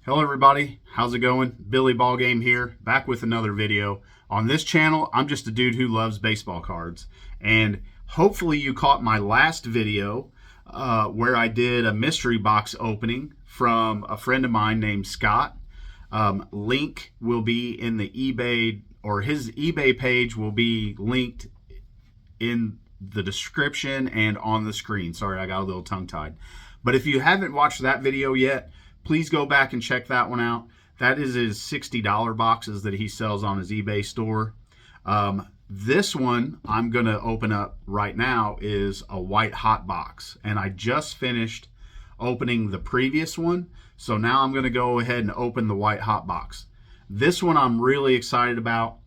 Hello everybody, how's it going? Billy Ballgame here, back with another video. On this channel, I'm just a dude who loves baseball cards. And hopefully you caught my last video where I did a mystery box opening from a friend of mine named Scott. Link will be in the eBay, or his eBay page will be linked in the description and on the screen. Sorry, I got a little tongue-tied. But if you haven't watched that video yet, please go back and check that one out. That is his $60 boxes that he sells on his eBay store. This one I'm going to open up right now is a white hot box. And I just finished opening the previous one. So now I'm going to go ahead and open the white hot box. This one I'm really excited about.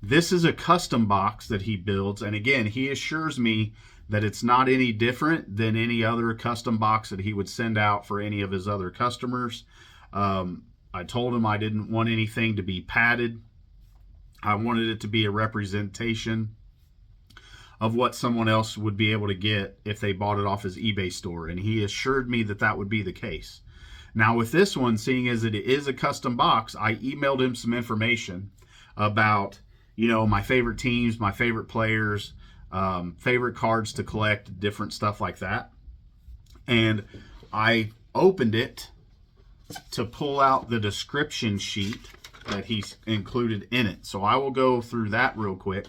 This is a custom box that he builds. And again, he assures me that it's not any different than any other custom box that he would send out for any of his other customers. I told him I didn't want anything to be padded. I wanted it to be a representation of what someone else would be able to get if they bought it off his eBay store. And he assured me that that would be the case. Now with this one, seeing as it is a custom box, I emailed him some information about, you know, my favorite teams, my favorite players, favorite cards to collect, different stuff like that. And I opened it to pull out the description sheet that he's included in it. So I will go through that real quick.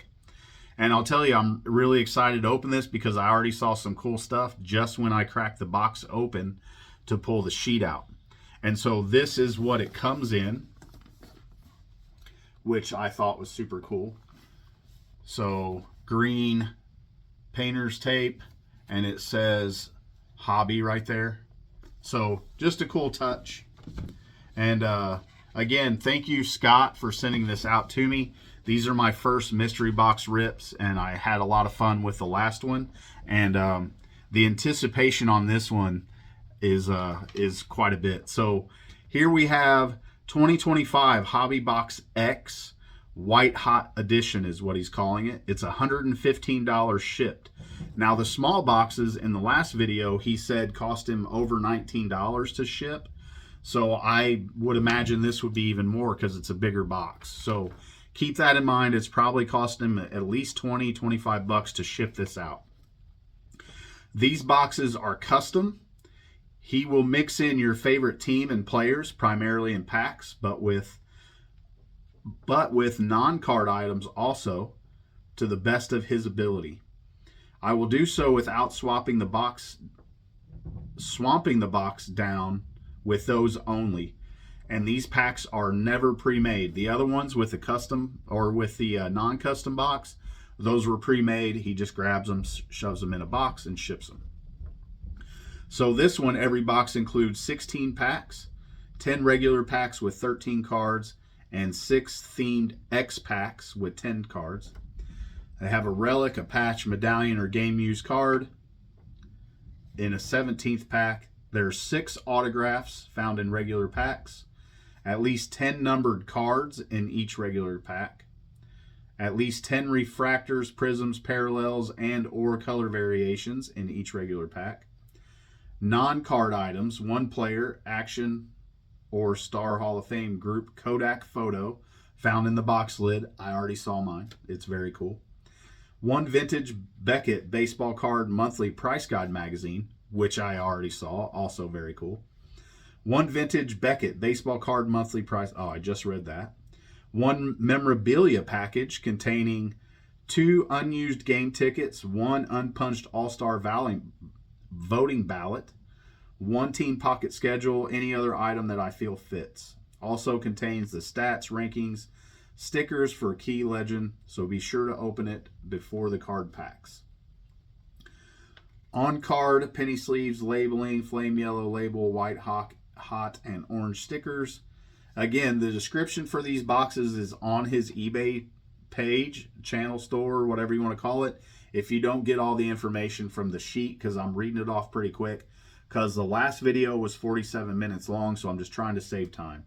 And I'll tell you, I'm really excited to open this because I already saw some cool stuff just when I cracked the box open to pull the sheet out. And so this is what it comes in, which I thought was super cool. So green painter's tape, and it says hobby right there. So just a cool touch. And again, thank you, Scott, for sending this out to me. These are my first mystery box rips, and I had a lot of fun with the last one. And the anticipation on this one is quite a bit. So here we have 2025 Hobby Box X White Hot Edition is what he's calling it. It's $115 shipped. Now the small boxes in the last video he said cost him over $19 to ship. So I would imagine this would be even more because it's a bigger box. So keep that in mind. It's probably cost him at least 20, 25 bucks to ship this out. These boxes are custom. He will mix in your favorite team and players, primarily in packs, but with non-card items also, to the best of his ability. I will do so without swamping the box down with those only. And these packs are never pre-made. The other ones with the custom or with the non-custom box, those were pre-made. He just grabs them, shoves them in a box, and ships them. So this one, every box includes 16 packs, 10 regular packs with 13 cards, and 6 themed X packs with 10 cards. They have a relic, a patch, medallion, or game used card. In a 17th pack, there's 6 autographs found in regular packs, at least 10 numbered cards in each regular pack, at least 10 refractors, prisms, parallels, and or color variations in each regular pack. Non-card items, 1 player, action, or Star Hall of Fame group Kodak photo found in the box lid. I already saw mine. It's very cool. 1 vintage Beckett baseball card monthly price guide magazine, which I already saw. Also very cool. 1 vintage Beckett baseball card monthly price. Oh, I just read that. 1 memorabilia package containing 2 unused game tickets, 1 unpunched All-Star voting ballot, 1 team pocket schedule, any other item that I feel fits. Also contains the stats, rankings, stickers for key legend, so be sure to open it before the card packs. On card, penny sleeves, labeling, flame yellow label, white hot, and orange stickers. Again, the description for these boxes is on his eBay page, channel store, whatever you want to call it. If you don't get all the information from the sheet, because I'm reading it off pretty quick, because the last video was 47 minutes long, so I'm just trying to save time.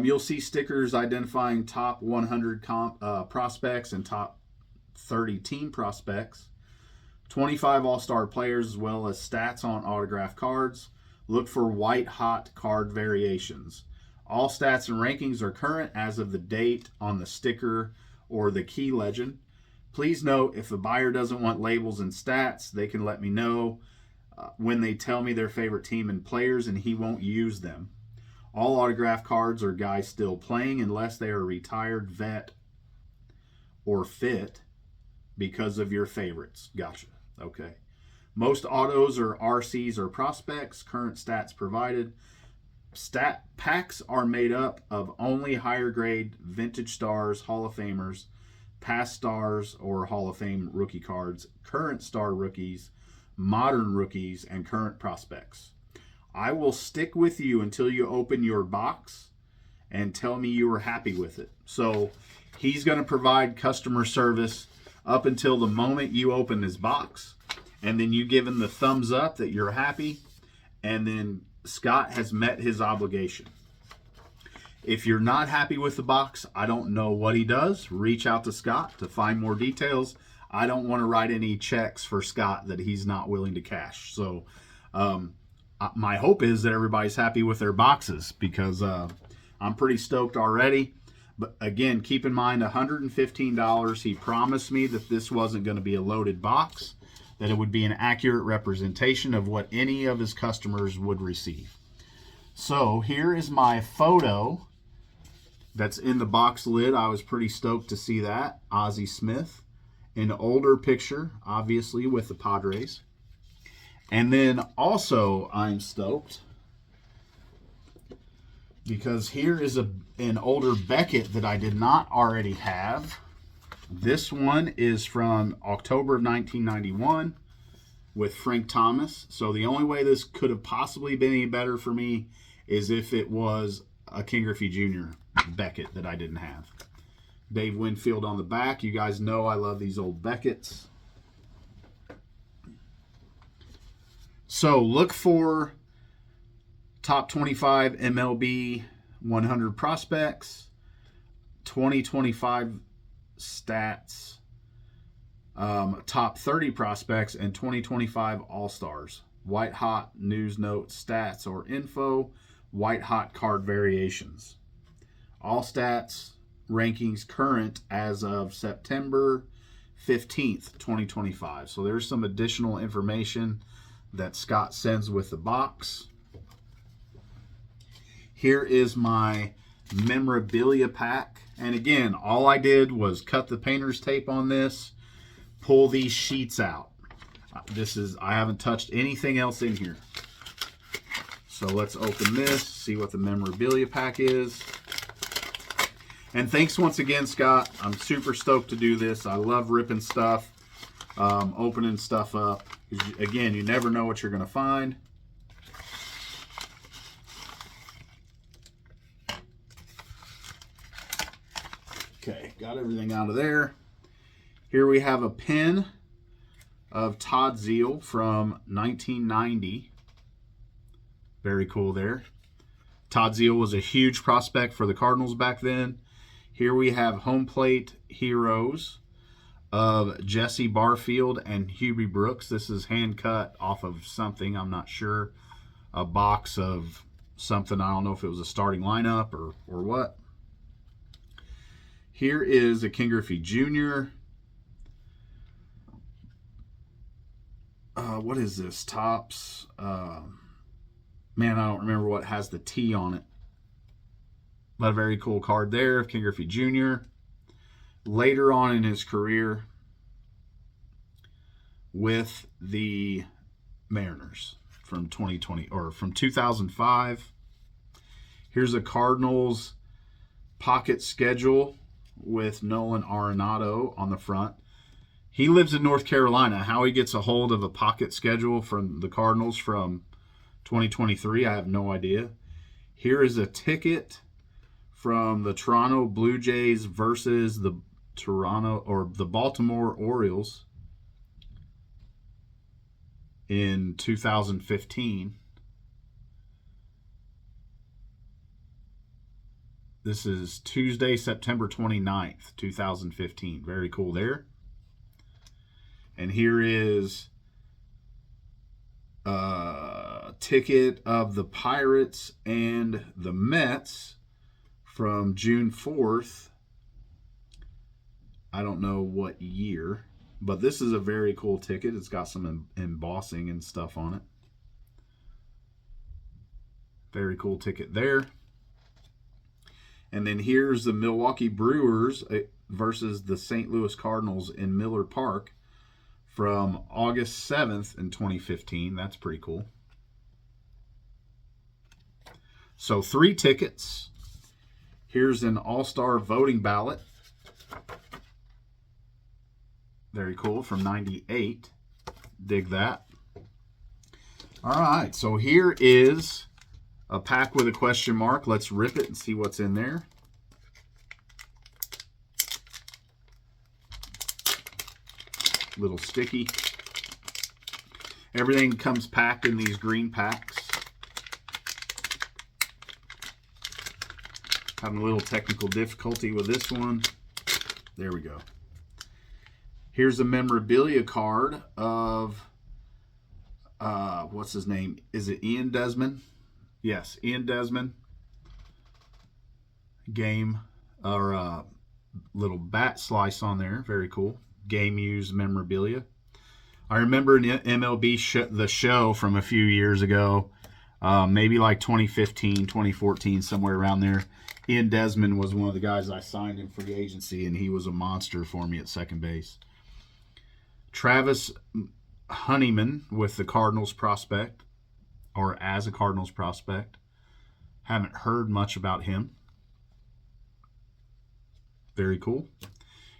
You'll see stickers identifying top 100 prospects and top 30 team prospects, 25 all-star players, as well as stats on autographed cards, Look for white hot card variations. All stats and rankings are current as of the date on the sticker or the key legend. Please note, if the buyer doesn't want labels and stats, they can let me know when they tell me their favorite team and players, and he won't use them. All autograph cards are guys still playing unless they are retired, vet, or fit because of your favorites. Gotcha. Okay. Most autos are RCs or prospects. Current stats provided. Stat packs are made up of only higher grade vintage stars, Hall of Famers, past stars or Hall of Fame rookie cards, current star rookies, modern rookies, and current prospects. I will stick with you until you open your box and tell me you are happy with it. So he's going to provide customer service up until the moment you open his box, and then you give him the thumbs up that you're happy, and then Scott has met his obligation. If you're not happy with the box, I don't know what he does. Reach out to Scott to find more details. I don't want to write any checks for Scott that he's not willing to cash. So my hope is that everybody's happy with their boxes, because I'm pretty stoked already. But again, keep in mind, $115. He promised me that this wasn't going to be a loaded box, that it would be an accurate representation of what any of his customers would receive. So here is my photo that's in the box lid. I was pretty stoked to see that. Ozzie Smith, an older picture, obviously, with the Padres. And then also I'm stoked because here is an older Beckett that I did not already have. This one is from October of 1991 with Frank Thomas. So the only way this could have possibly been any better for me is if it was a Ken Griffey Jr. Beckett that I didn't have. Dave Winfield on the back. You guys know I love these old Becketts. So look for top 25 MLB 100 prospects, 2025 stats, top 30 prospects, and 2025 All-Stars. White hot news notes, stats or info, white hot card variations. All stats, rankings current as of September 15th, 2025. So there's some additional information that Scott sends with the box. Here is my memorabilia pack. And again, all I did was cut the painter's tape on this, pull these sheets out. I haven't touched anything else in here. So let's open this, see what the memorabilia pack is. And thanks once again, Scott. I'm super stoked to do this. I love ripping stuff, opening stuff up. Again, you never know what you're going to find. Okay, got everything out of there. Here we have a pin of Todd Zeile from 1990. Very cool there. Todd Zeile was a huge prospect for the Cardinals back then. Here we have home plate heroes of Jesse Barfield and Hubie Brooks. This is hand cut off of something, I'm not sure. A box of something, I don't know if it was a starting lineup or what. Here is a Ken Griffey Jr. What is this? Topps. Man, I don't remember what has the T on it. But a very cool card there of Ken Griffey Jr. Later on in his career with the Mariners from 2020 or from 2005. Here's a Cardinals pocket schedule with Nolan Arenado on the front. He lives in North Carolina. How he gets a hold of a pocket schedule from the Cardinals from 2023, I have no idea. Here is a ticket from the Toronto Blue Jays versus the Baltimore Orioles in 2015. This is Tuesday, September 29th, 2015. Very cool there. And here is ticket of the Pirates and the Mets from June 4th. I don't know what year, but this is a very cool ticket. It's got some embossing and stuff on it. Very cool ticket there. And then here's the Milwaukee Brewers versus the St. Louis Cardinals in Miller Park from August 7th in 2015. That's pretty cool. So 3 tickets. Here's an all-star voting ballot. Very cool, from 98. Dig that. All right, so here is a pack with a question mark. Let's rip it and see what's in there. Little sticky. Everything comes packed in these green packs. Having a little technical difficulty with this one. There we go. Here's a memorabilia card of, what's his name? Is it Ian Desmond? Yes, Ian Desmond. Game, or little bat slice on there. Very cool. Game used memorabilia. I remember in MLB the Show from a few years ago, maybe like 2015, 2014, somewhere around there. Ian Desmond was one of the guys I signed in free agency, and he was a monster for me at second base. Travis Honeyman with the Cardinals prospect, or as a Cardinals prospect. Haven't heard much about him. Very cool.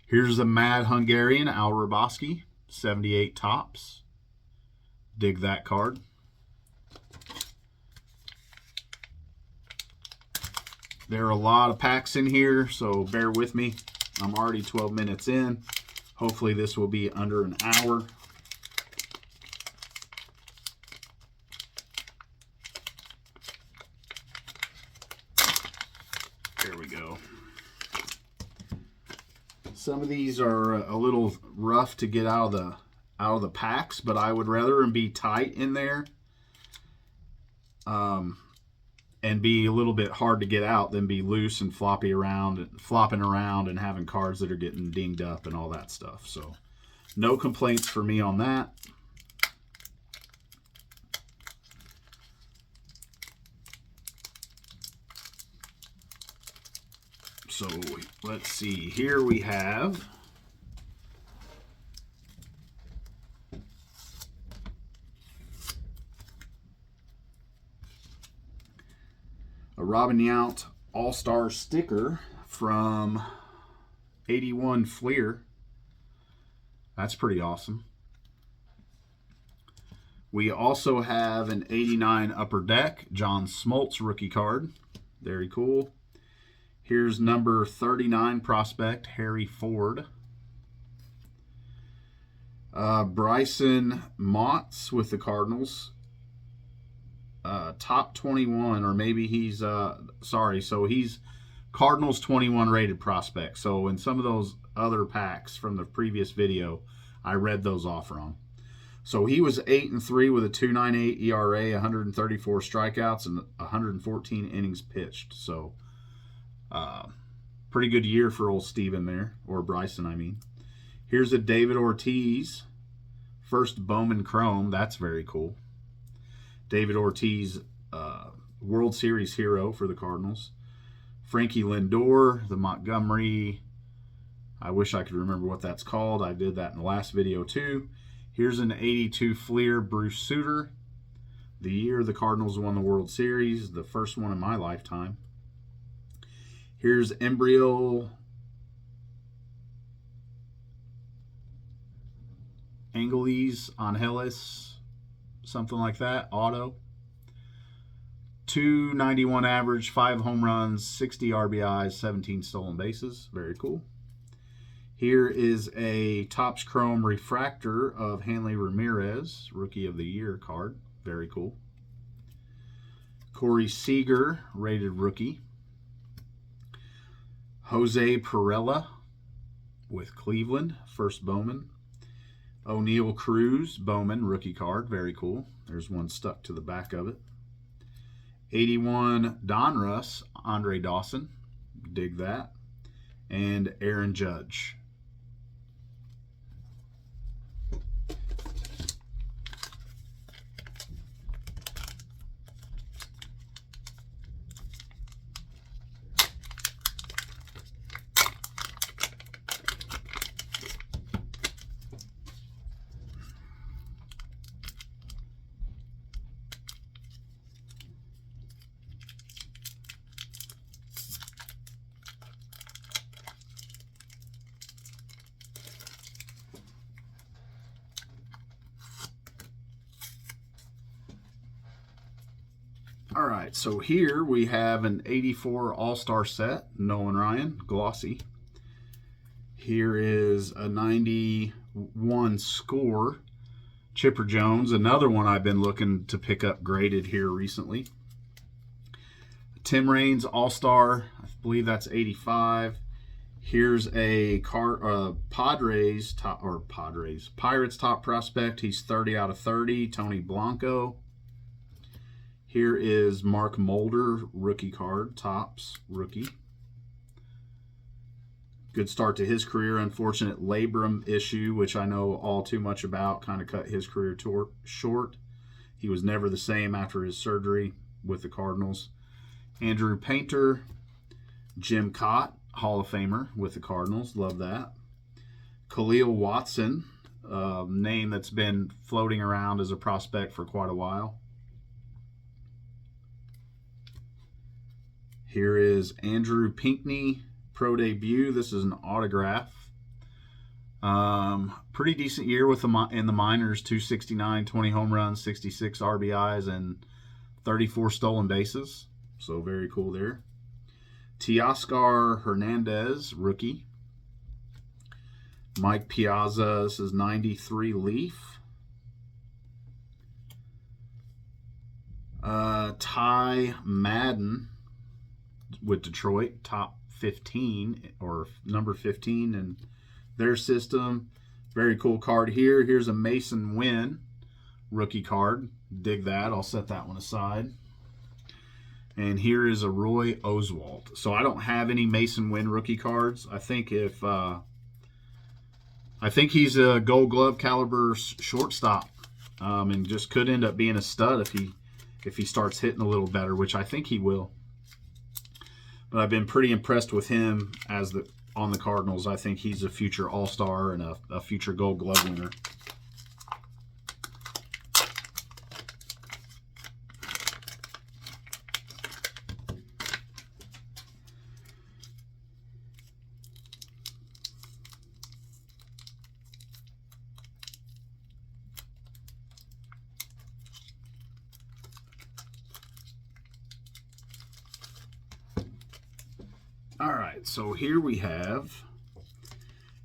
Here's the Mad Hungarian, Al Raboski, 78 tops. Dig that card. There are a lot of packs in here, so bear with me. I'm already 12 minutes in. Hopefully this will be under an hour. There we go. Some of these are a little rough to get out of the packs, but I would rather them be tight in there and be a little bit hard to get out than be loose and flopping around and having cards that are getting dinged up and all that stuff. So no complaints for me on that. So let's see, here we have a Robin Yount All-Star sticker from 81 Fleer. That's pretty awesome. We also have an 89 Upper Deck John Smoltz rookie card. Very cool. Here's number 39 prospect, Harry Ford. Bryson Motts with the Cardinals. Top 21, or maybe he's, sorry, so he's Cardinals 21 rated prospect. So in some of those other packs from the previous video, I read those off wrong. So he was 8-3 with a 2.98 ERA, 134 strikeouts, and 114 innings pitched. So pretty good year for old Steven there, or Bryson, I mean. Here's a David Ortiz, first Bowman Chrome. That's very cool. David Ortiz, World Series hero for the Cardinals. Frankie Lindor, the Montgomery. I wish I could remember what that's called. I did that in the last video too. Here's an 82 Fleer Bruce Sutter. The year the Cardinals won the World Series, the first one in my lifetime. Here's Embryo Angeles Angeles, something like that, auto. 291 average, 5 home runs, 60 RBIs, 17 stolen bases. Very cool. Here is a Topps Chrome refractor of Hanley Ramirez, Rookie of the Year card. Very cool. Corey Seager, rated rookie. Jose Perella with Cleveland, first Bowman. O'Neal Cruz, Bowman, rookie card. Very cool. There's one stuck to the back of it. 81 Donruss, Andre Dawson. Dig that. And Aaron Judge. All right, so here we have an 84 All-Star set, Nolan Ryan, glossy. Here is a 91 Score, Chipper Jones, another one I've been looking to pick up graded here recently. Tim Raines All-Star, I believe that's 85. Here's a Pirates top prospect. He's 30 out of 30, Tony Blanco. Here is Mark Mulder, rookie card, Topps rookie. Good start to his career. Unfortunate labrum issue, which I know all too much about, kind of cut his career short. He was never the same after his surgery with the Cardinals. Andrew Painter, Jim Cott, Hall of Famer with the Cardinals. Love that. Khalil Watson, name that's been floating around as a prospect for quite a while. Here is Andrew Pinckney, pro debut. This is an autograph. Pretty decent year with in the minors, 269, 20 home runs, 66 RBIs, and 34 stolen bases. So very cool there. Teoscar Hernandez, rookie. Mike Piazza, this is 93 Leaf. Ty Madden with Detroit, top 15 or number 15 in their system. Very cool card here. Here's a Mason Wynn rookie card. Dig that. I'll set that one aside. And here is a Roy Oswalt. So I don't have any Mason Wynn rookie cards. I think he's a Gold Glove caliber shortstop, and just could end up being a stud if he starts hitting a little better, which I think he will. But I've been pretty impressed with him on the Cardinals. I think he's a future All-Star and a future Gold Glove winner. All right, so here we have,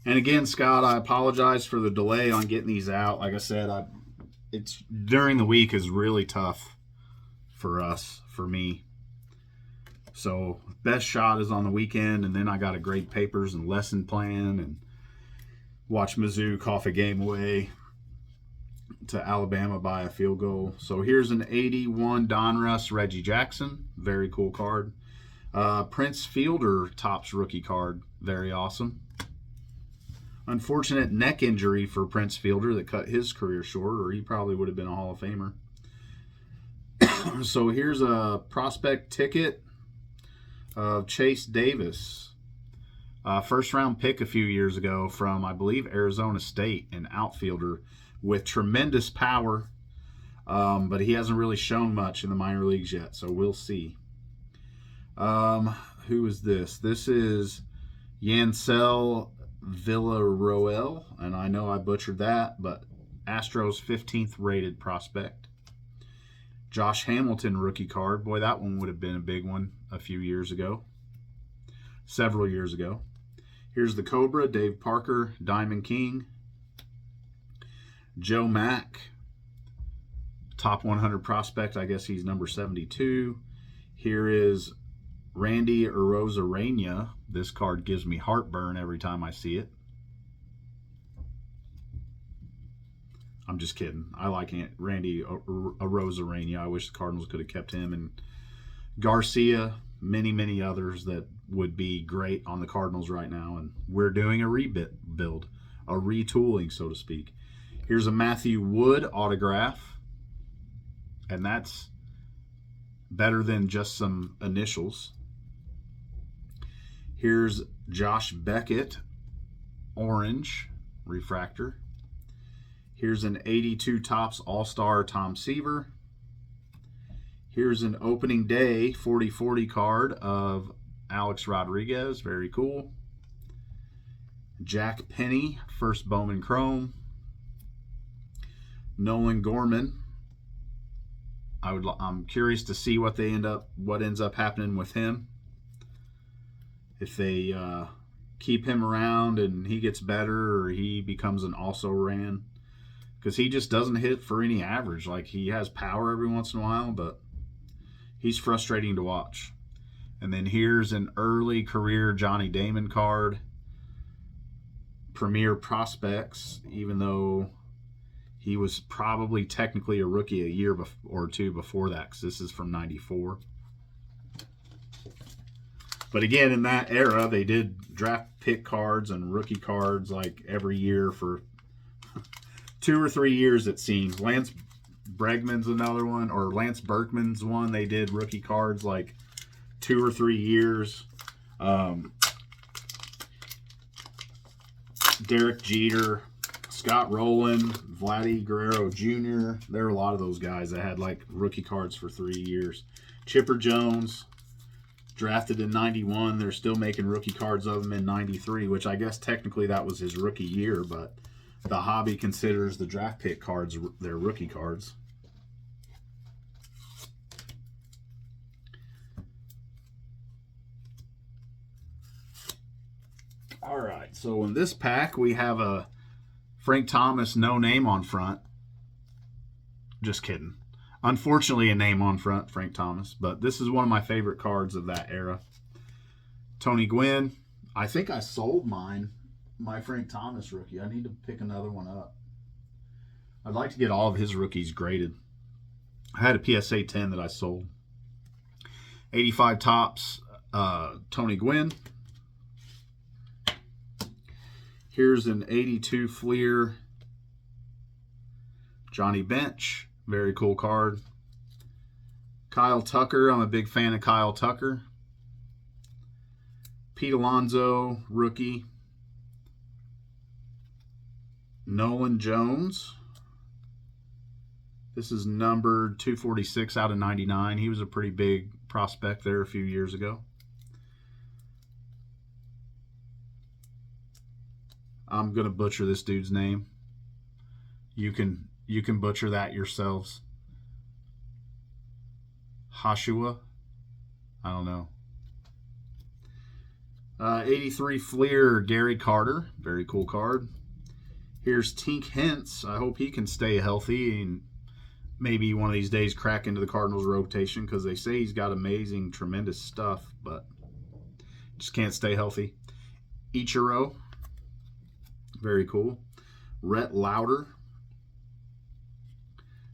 and again, Scott, I apologize for the delay on getting these out. Like I said, it's during the week is really tough for me. So best shot is on the weekend, and then I got to grade papers and lesson plan and watch Mizzou cough a game away to Alabama by a field goal. So here's an 81 Donruss Reggie Jackson, very cool card. Prince Fielder Topps rookie card, very awesome. Unfortunate neck injury for Prince Fielder that cut his career short, or he probably would have been a Hall of Famer. So here's a prospect ticket of Chase Davis, first round pick a few years ago from, I believe, Arizona State, an outfielder with tremendous power, but he hasn't really shown much in the minor leagues yet, so we'll see. Who is this? This is Yancel Villaroel, and I know I butchered that, but Astros 15th rated prospect. Josh Hamilton rookie card. Boy, that one would have been a big one a few years ago. Several years ago. Here's the Cobra, Dave Parker, Diamond King. Joe Mack, top 100 prospect. I guess he's number 72. Here is Randy Arozarena. This card gives me heartburn every time I see it. I'm just kidding. I like Randy Arozarena. I wish the Cardinals could have kept him, and Garcia, many others that would be great on the Cardinals right now. And we're doing a rebuild, a retooling, so to speak. Here's a Matthew Wood autograph, and that's better than just some initials. Here's Josh Beckett, orange refractor. Here's an 82 Topps All-Star Tom Seaver. Here's an opening day 40/40 card of Alex Rodriguez. Very cool. Jack Penny, first Bowman Chrome. Nolan Gorman. I'm curious to see what ends up happening with him. If they keep him around and he gets better, or he becomes an also-ran, because he just doesn't hit for any average. Like, he has power every once in a while, but he's frustrating to watch. And then here's an early career Johnny Damon card. Premier Prospects, even though he was probably technically a rookie a year or two before that, because this is from '94. But again, in that era, they did draft pick cards and rookie cards like every year for 2 or 3 years, it seems. Lance Bregman's another one, or Lance Berkman's one. They did rookie cards like 2 or 3 years. Derek Jeter, Scott Rowland, Vladdy Guerrero Jr. There are a lot of those guys that had like rookie cards for 3 years. Chipper Jones, drafted in '91. They're still making rookie cards of him in '93, which I guess technically that was his rookie year, but the hobby considers the draft pick cards their rookie cards. All right, so in this pack we have a Frank Thomas no name on front. Just kidding. Unfortunately, a name on front, Frank Thomas, but this is one of my favorite cards of that era. Tony Gwynn. I think I sold my Frank Thomas rookie. I need to pick another one up. I'd like to get all of his rookies graded. I had a PSA 10 that I sold. 85 Topps, Tony Gwynn. Here's an 82 Fleer, Johnny Bench. Very cool card. Kyle Tucker. I'm a big fan of Kyle Tucker. Pete Alonso, rookie. Nolan Jones. This is numbered 246 out of 99. He was a pretty big prospect there a few years ago. I'm going to butcher this dude's name. You can butcher that yourselves. Hashua? I don't know. 83 Fleer, Gary Carter. Very cool card. Here's Tink Hence. I hope he can stay healthy and maybe one of these days crack into the Cardinals rotation, because they say he's got amazing, tremendous stuff, but just can't stay healthy. Ichiro. Very cool. Rhett Lauder.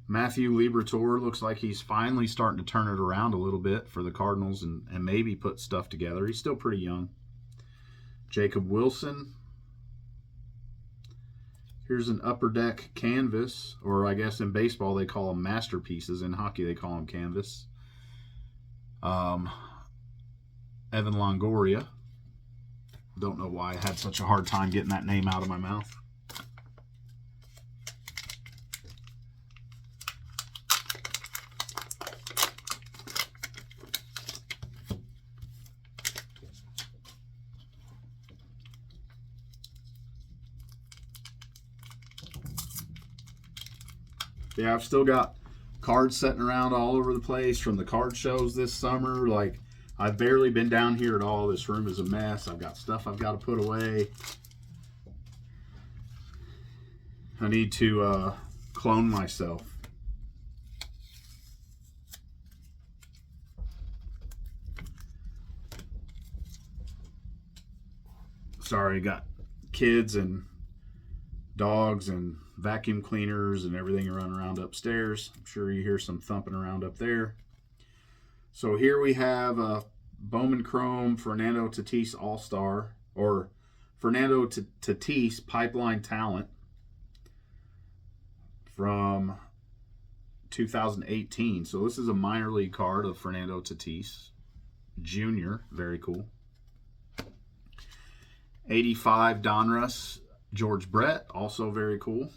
Matthew Liberatore looks like he's finally starting to turn it around a little bit for the Cardinals and maybe put stuff together. He's still pretty young. Jacob Wilson. Here's an Upper Deck canvas, or I guess in baseball they call them masterpieces. In hockey they call them canvas. Evan Longoria. Don't know why I had such a hard time getting that name out of my mouth. Yeah, I've still got cards sitting around all over the place from the card shows this summer. Like, I've barely been down here at all. This room is a mess. I've got stuff I've got to put away. I need to clone myself. Sorry, got kids and dogs and vacuum cleaners and everything running around upstairs. I'm sure you hear some thumping around up there. So here we have a Bowman Chrome Fernando Tatis All-Star, or Fernando Tatis Pipeline Talent from 2018. So this is a minor league card of Fernando Tatis Jr. Very cool. 85 Donruss George Brett, also very cool.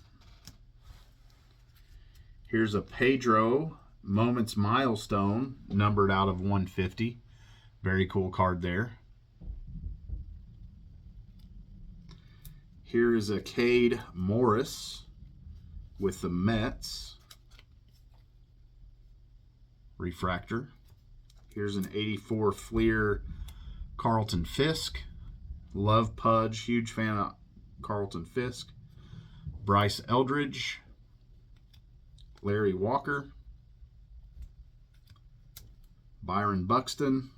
Here's a Pedro Moments Milestone, numbered out of 150. Very cool card there. Here is a Cade Morris with the Mets. Refractor. Here's an 84 Fleer Carlton Fisk. Love Pudge. Huge fan of Carlton Fisk. Bryce Eldridge. Larry Walker. Byron Buxton.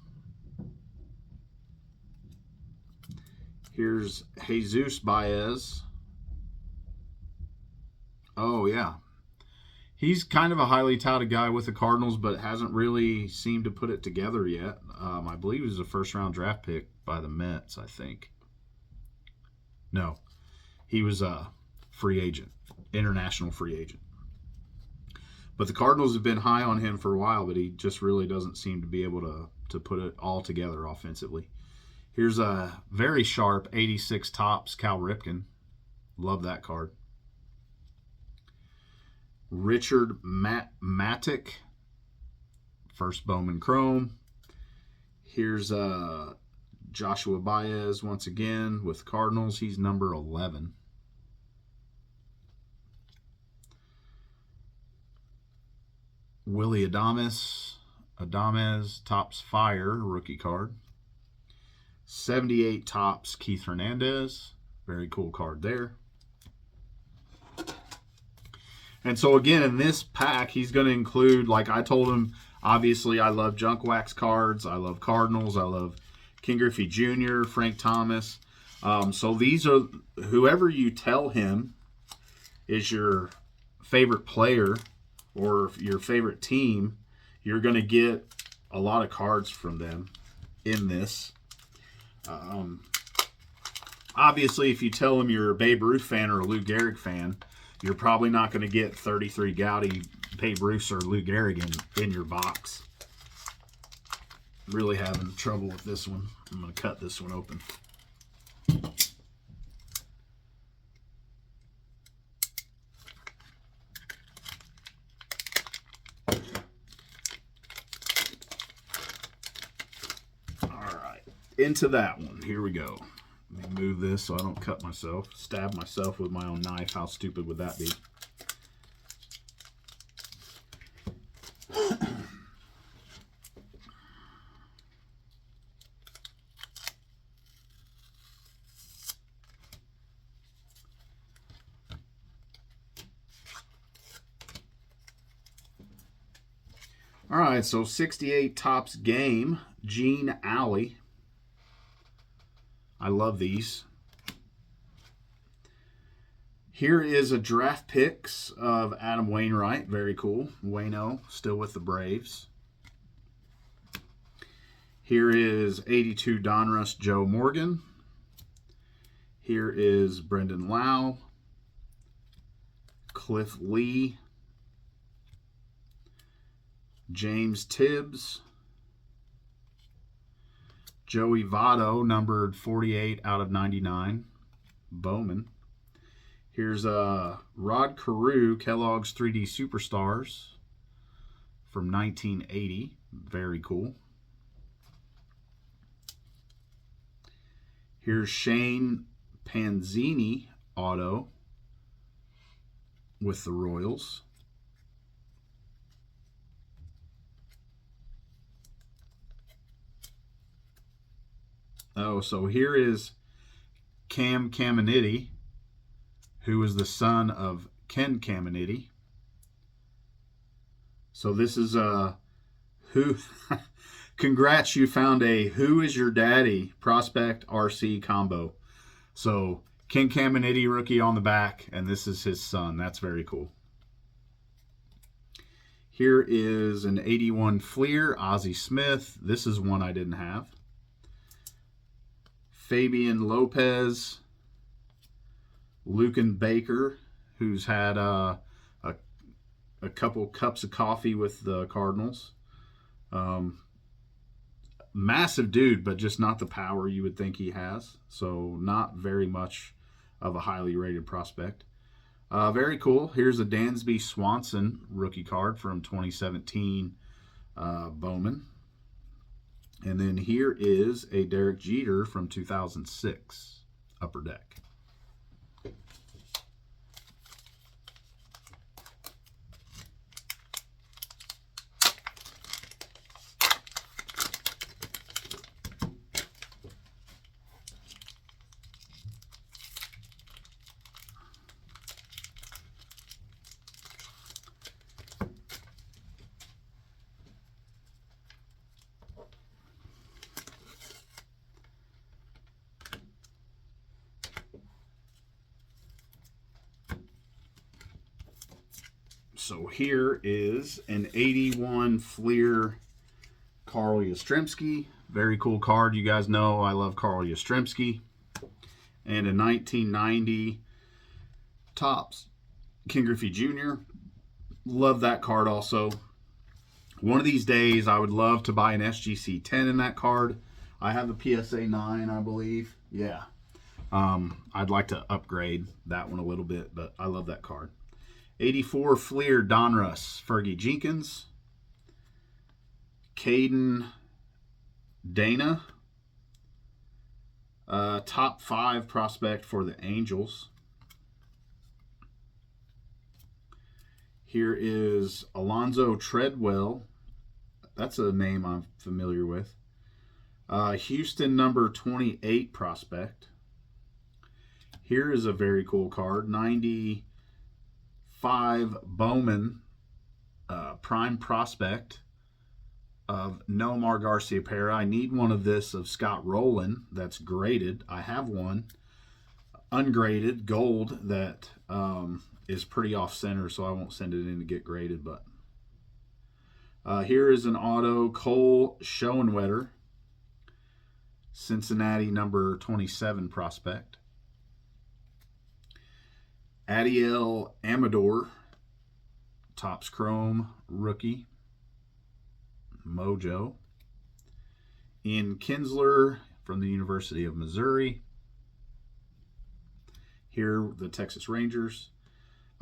Here's Jesus Baez. Oh, yeah. He's kind of a highly touted guy with the Cardinals, but hasn't really seemed to put it together yet. I believe he was a first-round draft pick by the Mets, I think. No, he was a free agent, international free agent. But the Cardinals have been high on him for a while, but he just really doesn't seem to be able to put it all together offensively. Here's a very sharp 86 Topps Cal Ripken. Love that card. Richard Matic, first Bowman Chrome. Here's Joshua Baez once again with Cardinals. He's number 11. Willie Adames, Topps Fire, rookie card. 78 Topps Keith Hernandez. Very cool card there. And so again, in this pack, he's going to include, like I told him, obviously I love junk wax cards. I love Cardinals. I love King Griffey Jr., Frank Thomas. So these are, whoever you tell him is your favorite player or your favorite team, you're going to get a lot of cards from them in this. Obviously, if you tell him you're a Babe Ruth fan or a Lou Gehrig fan, you're probably not going to get 33 Gowdy Babe Ruth or Lou Gehrig in your box. Really having trouble with this one. I'm going to cut this one open. Into that one. Here we go. Let me move this so I don't cut myself. Stab myself with my own knife. How stupid would that be? All right, so 68 Topps Game, Gene Alley. I love these. Here is a draft picks of Adam Wainwright. Very cool. Waino, still with the Braves. Here is 82 Donruss Joe Morgan. Here is Brendan Lau. Cliff Lee. James Tibbs. Joey Votto, numbered 48 out of 99. Bowman. Here's Rod Carew, Kellogg's 3D Superstars from 1980. Very cool. Here's Shane Panzini auto with the Royals. Oh, so here is Cam Caminiti, who is the son of Ken Caminiti. So this is who. Congrats, you found a Who Is Your Daddy Prospect RC combo. So Ken Caminiti rookie on the back, and this is his son. That's very cool. Here is an 81 Fleer, Ozzie Smith. This is one I didn't have. Fabian Lopez, Lucan Baker, who's had a couple cups of coffee with the Cardinals. Massive dude, but just not the power you would think he has. So not very much of a highly rated prospect. Very cool. Here's a Dansby Swanson rookie card from 2017 Bowman. And then here is a Derek Jeter from 2006 Upper Deck. So here is an 81 Fleer Carl Yastrzemski. Very cool card. You guys know I love Carl Yastrzemski. And a 1990 Topps Ken Griffey Jr. Love that card also. One of these days I would love to buy an SGC 10 in that card. I have the PSA 9, I believe. Yeah. I'd like to upgrade that one a little bit, but I love that card. 84 Fleer Donruss, Fergie Jenkins. Caden Dana. Top 5 prospect for the Angels. Here is Alonzo Treadwell. That's a name I'm familiar with. Houston number 28 prospect. Here is a very cool card. 95 Bowman prime prospect of Nomar Garciaparra. I need one of this of Scott Rowland that's graded. I have one ungraded gold that is pretty off center, so I won't send it in to get graded. But here is an auto Cole Schoenwetter, Cincinnati number 27 prospect. Adiel Amador, Topps Chrome rookie, Mojo. Ian Kinsler from the University of Missouri. Here, the Texas Rangers.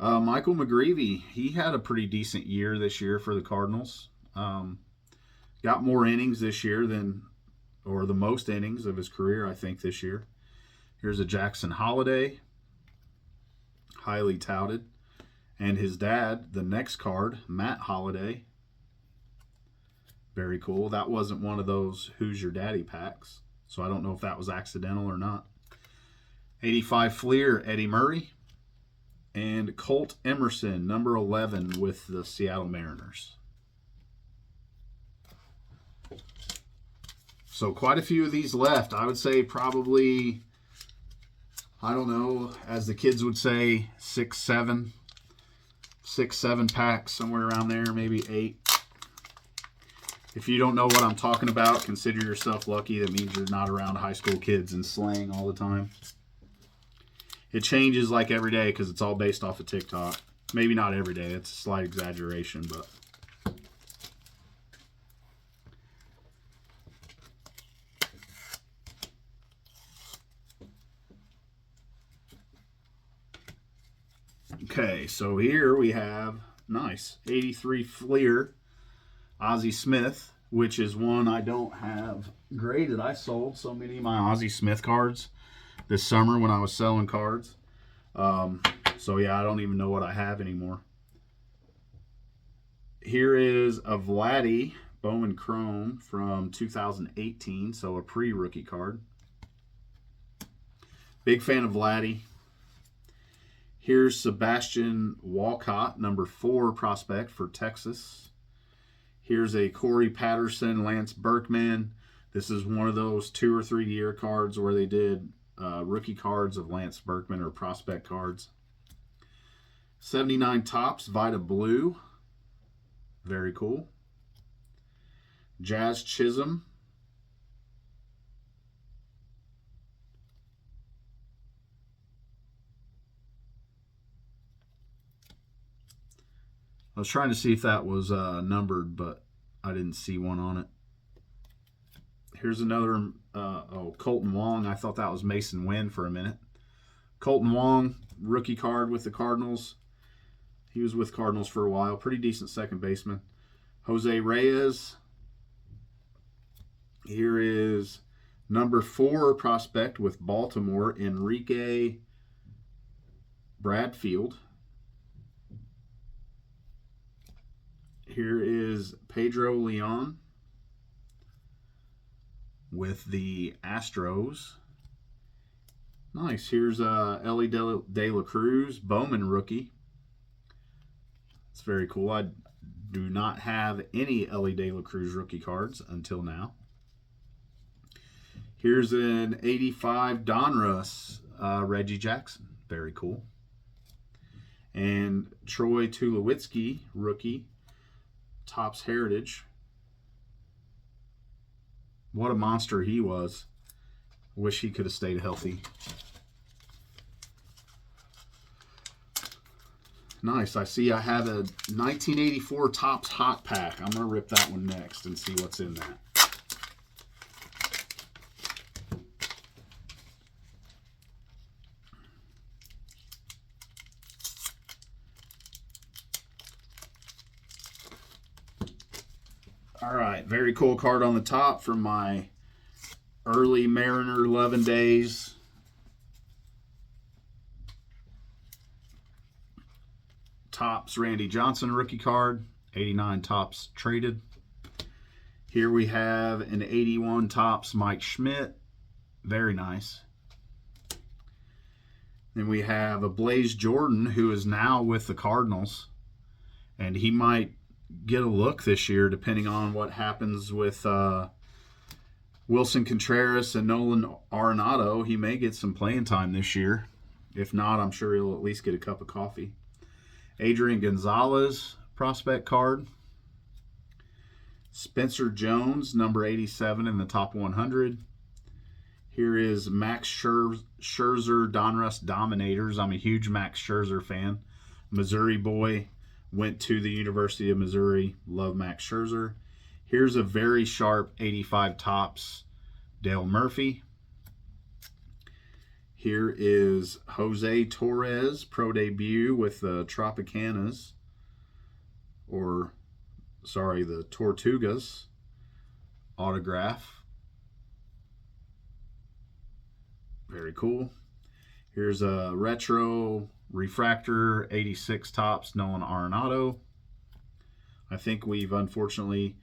Michael McGreevy, he had a pretty decent year this year for the Cardinals. Got more innings this year than, or the most innings of his career, I think, this year. Here's a Jackson Holiday, highly touted. And his dad, the next card, Matt Holliday. Very cool. That wasn't one of those Who's Your Daddy packs, so I don't know if that was accidental or not. 85 Fleer, Eddie Murray. And Colt Emerson, number 11 with the Seattle Mariners. So quite a few of these left. I would say probably, I don't know, as the kids would say, 6, 7 packs, somewhere around there, maybe 8. If you don't know what I'm talking about, consider yourself lucky. That means you're not around high school kids and slang all the time. It changes like every day because it's all based off of TikTok. Maybe not every day. It's a slight exaggeration, but... Okay, so here we have, nice, 83 Fleer, Ozzie Smith, which is one I don't have graded. I sold so many of my Ozzie Smith cards this summer when I was selling cards. So yeah, I don't even know what I have anymore. Here is a Vladdy Bowman Chrome from 2018, so a pre-rookie card. Big fan of Vladdy. Here's Sebastian Walcott, number 4 prospect for Texas. Here's a Corey Patterson, Lance Berkman. This is one of those 2 or 3 year cards where they did rookie cards of Lance Berkman, or prospect cards. 79 Topps Vita Blue. Very cool. Jazz Chisholm. I was trying to see if that was numbered, but I didn't see one on it. Here's another Colton Wong. I thought that was Mason Wynn for a minute. Colton Wong, rookie card with the Cardinals. He was with Cardinals for a while. Pretty decent second baseman. Jose Reyes. Here is number 4 prospect with Baltimore, Enrique Bradfield. Here is Pedro Leon with the Astros. Nice. Here's Ellie De La Cruz, Bowman rookie. It's very cool. I do not have any Ellie De La Cruz rookie cards until now. Here's an 85 Donruss Reggie Jackson. Very cool. And Troy Tulowitzki, rookie, Topps Heritage. What a monster he was. Wish he could have stayed healthy. Nice. I see I have a 1984 Topps Hot Pack. I'm going to rip that one next and see what's in that. All right, very cool card on the top from my early Mariner loving days. Topps Randy Johnson rookie card, 89 Topps traded. Here we have an 81 Topps Mike Schmidt, very nice. Then we have a Blaze Jordan, who is now with the Cardinals, and he might get a look this year depending on what happens with Wilson Contreras and Nolan Arenado. He may get some playing time this year. If not, I'm sure he'll at least get a cup of coffee. Adrian Gonzalez prospect card. Spencer Jones, number 87 in the top 100. Here is Max Scherzer Donruss Dominators. I'm a huge Max Scherzer fan. Missouri boy. Went to the University of Missouri. Love Max Scherzer. Here's a very sharp 85 Topps Dale Murphy. Here is Jose Torres, pro debut with the Tropicanas. The Tortugas autograph. Very cool. Here's a retro refractor 86 Topps Nolan Arenado. I think we've unfortunately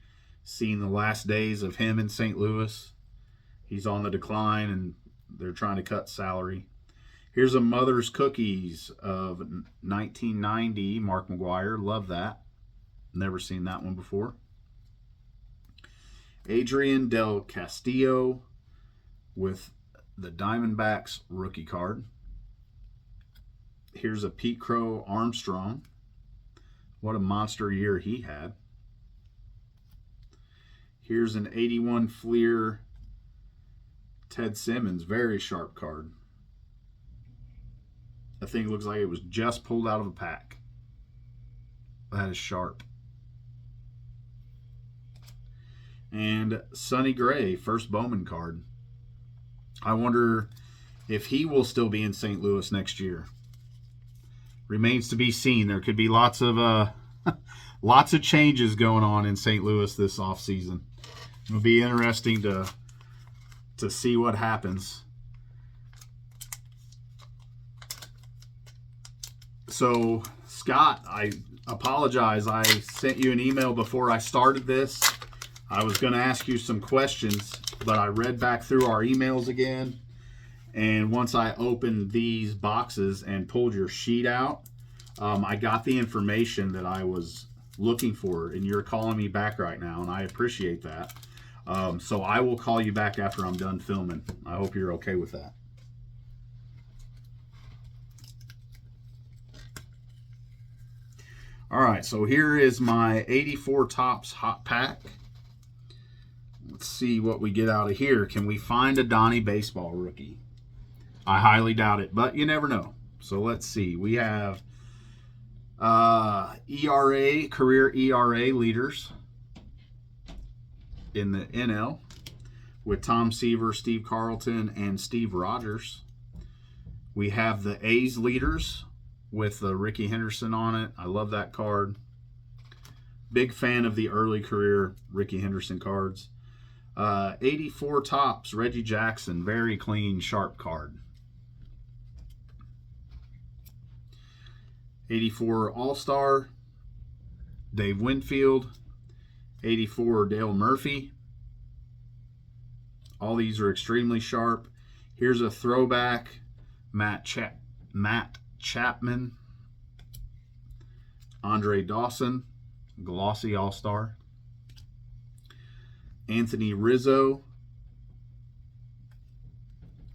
seen the last days of him in St. Louis. He's on the decline and they're trying to cut salary. Here's a Mother's Cookies of 1990 Mark McGwire. Love that. Never seen that one before. Adrian Del Castillo with the Diamondbacks rookie card. Here's a Pete Crow Armstrong. What a monster year he had. Here's an 81 Fleer Ted Simmons. Very sharp card. I think it looks like it was just pulled out of a pack. That is sharp. And Sonny Gray, first Bowman card. I wonder if he will still be in St. Louis next year. Remains to be seen. There could be lots of changes going on in St. Louis this offseason. It'll be interesting to see what happens. So, Scott, I apologize. I sent you an email before I started this. I was going to ask you some questions, but I read back through our emails again. And once I opened these boxes and pulled your sheet out, I got the information that I was looking for. And you're calling me back right now, and I appreciate that. So I will call you back after I'm done filming. I hope you're okay with that. All right, so here is my 84 Topps hot pack. Let's see what we get out of here. Can we find a Donnie Baseball rookie? I highly doubt it, but you never know. So let's see. We have ERA, career ERA leaders in the NL with Tom Seaver, Steve Carlton, and Steve Rogers. We have the A's leaders with Ricky Henderson on it. I love that card. Big fan of the early career Ricky Henderson cards. 84 Topps, Reggie Jackson. Very clean, sharp card. 84 All-Star, Dave Winfield. 84 Dale Murphy. All these are extremely sharp. Here's a throwback, Matt Chapman. Andre Dawson, glossy All-Star. Anthony Rizzo,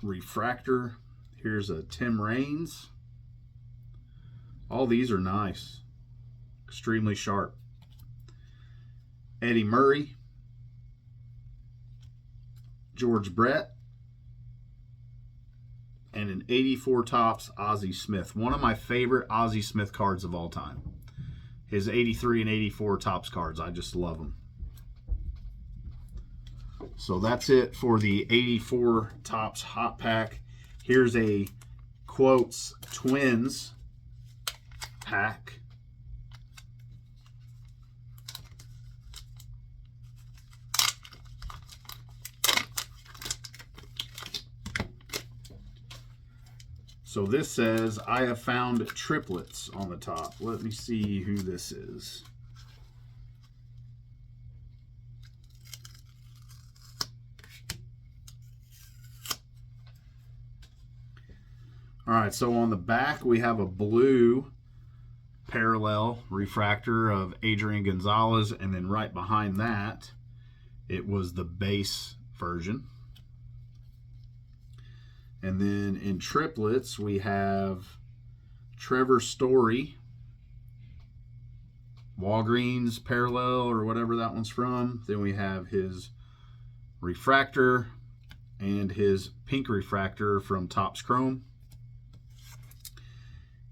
refractor. Here's a Tim Raines. All these are nice, extremely sharp. Eddie Murray, George Brett, and an 84 Topps Ozzie Smith. One of my favorite Ozzie Smith cards of all time. His 83 and 84 Topps cards, I just love them. So that's it for the 84 Topps hot pack. Here's a Quotes Twins pack. So this says, I have found triplets on the top. Let me see who this is. All right, so on the back we have a blue parallel refractor of Adrian Gonzalez, and then right behind that, it was the base version. And then in triplets, we have Trevor Story, Walgreens parallel or whatever that one's from. Then we have his refractor and his pink refractor from Topps Chrome.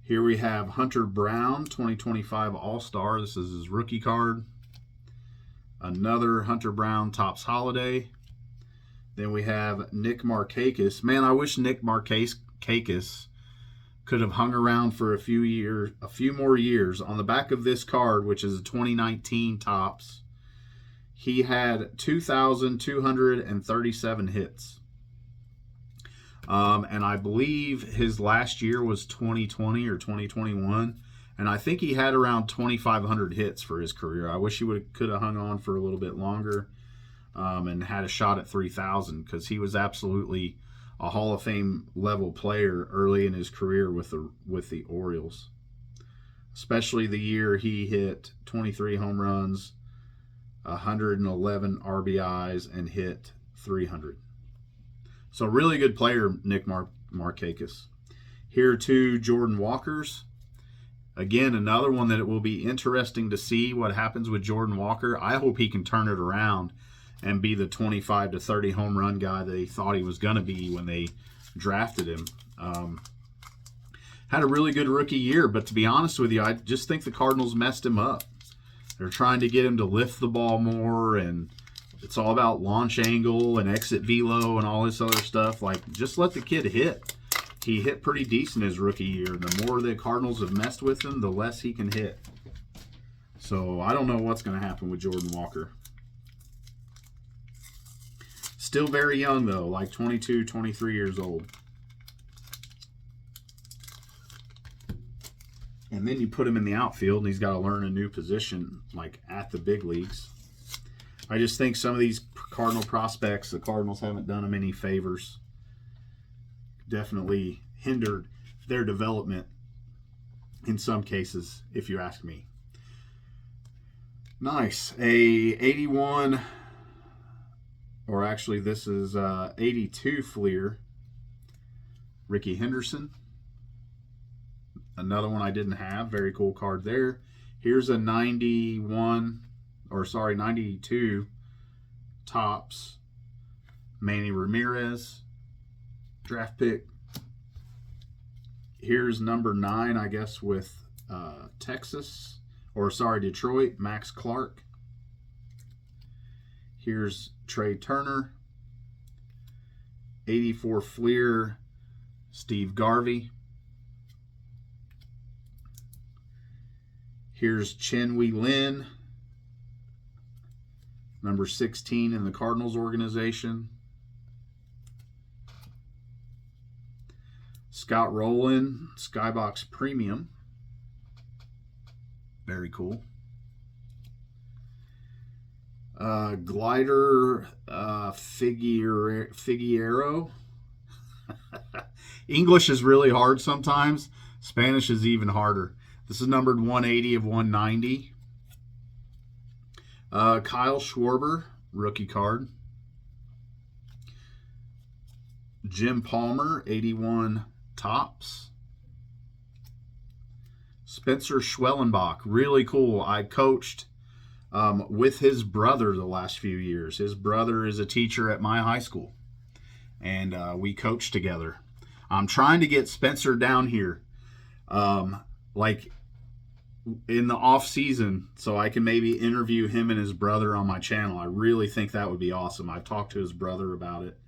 Here we have Hunter Brown, 2025 All-Star. This is his rookie card. Another Hunter Brown Topps Holiday. Then we have Nick Markakis. Man, I wish Nick Markakis could have hung around for a few more years. On the back of this card, which is a 2019 Topps, he had 2,237 hits. And I believe his last year was 2020 or 2021. And I think he had around 2,500 hits for his career. I wish he could have hung on for a little bit longer. And had a shot at 3,000, because he was absolutely a Hall of Fame level player early in his career with the Orioles. Especially the year he hit 23 home runs, 111 RBIs, and hit 300. So really good player, Nick Markakis. Here are two Jordan Walkers. Again, another one that it will be interesting to see what happens with Jordan Walker. I hope he can turn it around and be the 25 to 30 home run guy they thought he was going to be when they drafted him. Had a really good rookie year, but to be honest with you, I just think the Cardinals messed him up. They're trying to get him to lift the ball more, and it's all about launch angle and exit velo and all this other stuff. Like, just let the kid hit. He hit pretty decent his rookie year. The more the Cardinals have messed with him, the less he can hit. So I don't know what's going to happen with Jordan Walker. Still very young, though, like 22, 23 years old. And then you put him in the outfield, and he's got to learn a new position, like at the big leagues. I just think some of these Cardinal prospects, the Cardinals haven't done them any favors. Definitely hindered their development in some cases, if you ask me. Nice. A 81... or actually this is 82 Fleer, Ricky Henderson. Another one I didn't have. Very cool card there. Here's a 92 Topps Manny Ramirez draft pick. Here's number 9, I guess, with Detroit, Max Clark. Here's Trey Turner. 84 Fleer, Steve Garvey. Here's Chen Wei Lin, number 16 in the Cardinals organization. Scott Rowland, Skybox Premium. Very cool. Glider Figueroa. English is really hard sometimes. Spanish is even harder. This is numbered 180 of 190. Kyle Schwarber, rookie card. Jim Palmer, 81 Topps. Spencer Schwellenbach, really cool. I coached with his brother the last few years. His brother is a teacher at my high school, and we coached together. I'm trying to get Spencer down here, like in the off season, so I can maybe interview him and his brother on my channel. I really think that would be awesome. I've talked to his brother about it,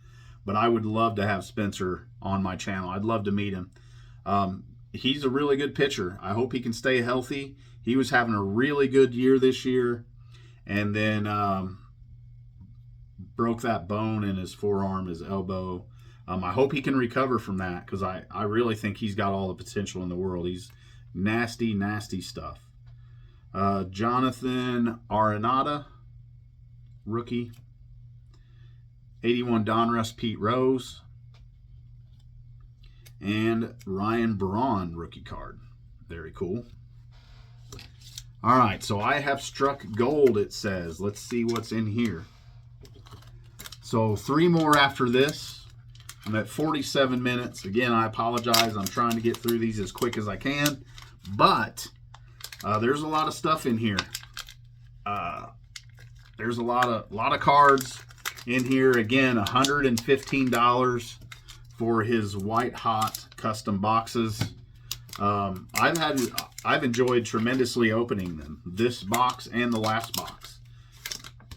but I would love to have Spencer on my channel. I'd love to meet him. He's a really good pitcher. I hope he can stay healthy. He was having a really good year this year, and then broke that bone in his forearm, his elbow. I hope he can recover from that, because I really think he's got all the potential in the world. He's nasty, nasty stuff. Jonathan Arenado, rookie. 81 Donruss Pete Rose. And Ryan Braun, rookie card. Very cool. All right, so I have struck gold, it says. Let's see what's in here. So 3 more after this. I'm at 47 minutes. Again, I apologize. I'm trying to get through these as quick as I can. But there's a lot of stuff in here. There's a lot of cards in here. Again, $115 for his white hot custom boxes. I've enjoyed tremendously opening them, this box and the last box,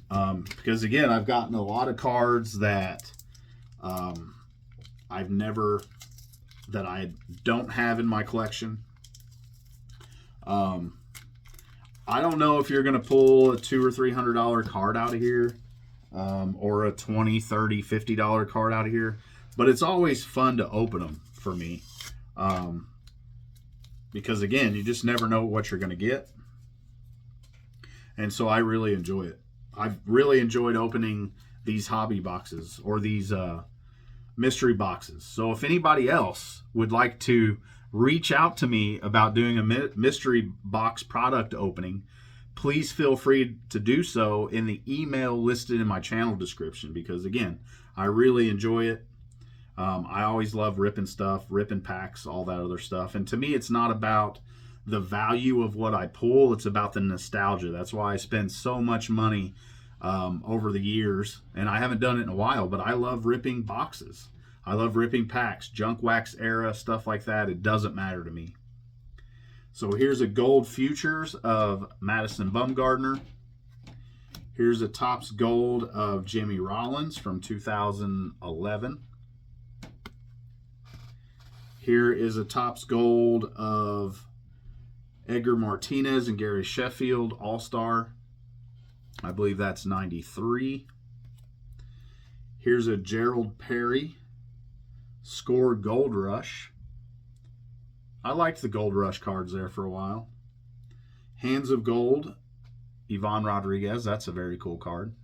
because again, I've gotten a lot of cards that I don't have in my collection. I don't know if you're gonna pull a $200 or $300 card out of here, or a $20, $30, $50 card out of here, but it's always fun to open them for me, because again, you just never know what you're gonna get, and so I really enjoy it. I've really enjoyed opening these hobby boxes, or these mystery boxes. So if anybody else would like to reach out to me about doing a mystery box product opening, please feel free to do so in the email listed in my channel description, because again, I really enjoy it. I always love ripping stuff, ripping packs, all that other stuff. And to me, it's not about the value of what I pull, it's about the nostalgia. That's why I spend so much money over the years, and I haven't done it in a while, but I love ripping boxes. I love ripping packs, junk wax era, stuff like that. It doesn't matter to me. So here's a gold futures of Madison Bumgarner. Here's a Topps gold of Jimmy Rollins from 2011. Here is a Topps gold of Edgar Martinez and Gary Sheffield, All-Star. I believe that's 93. Here's a Gerald Perry Score Gold Rush. I liked the Gold Rush cards there for a while. Hands of Gold, Ivan Rodriguez. That's a very cool card.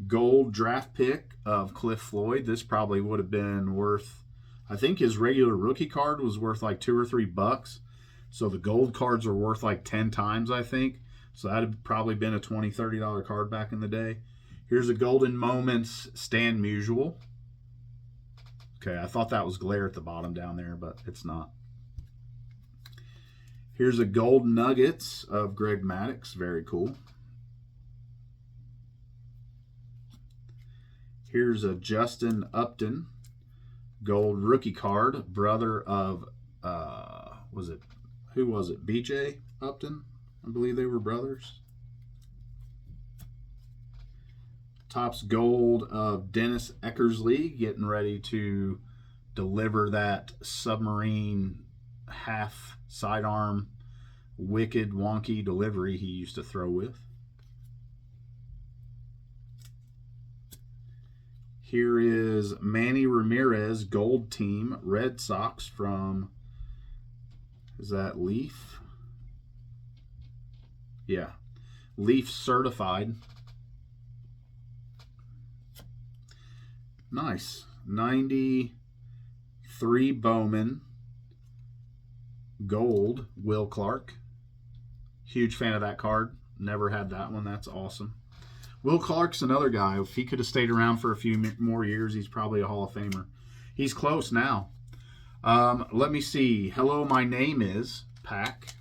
Gold draft pick of Cliff Floyd. This probably would have been worth, I think his regular rookie card was worth like $2 or $3. So the gold cards are worth like 10 times, I think. So that had probably been a $20, $30 card back in the day. Here's a Golden Moments Stan Musial. Okay, I thought that was glare at the bottom down there, but it's not. Here's a gold Nuggets of Greg Maddux. Very cool. Here's a Justin Upton gold rookie card, brother of, who was it? BJ Upton? I believe they were brothers. Topps gold of Dennis Eckersley, getting ready to deliver that submarine half sidearm wicked wonky delivery he used to throw with. Here is Manny Ramirez gold team Red Sox from, is that Leaf? Yeah, Leaf certified. Nice. 93 Bowman gold Will Clark. Huge fan of that card. Never had that one. That's awesome. Will Clark's another guy. If he could have stayed around for a few more years, he's probably a Hall of Famer. He's close now. Let me see. Hello, my name is Pack.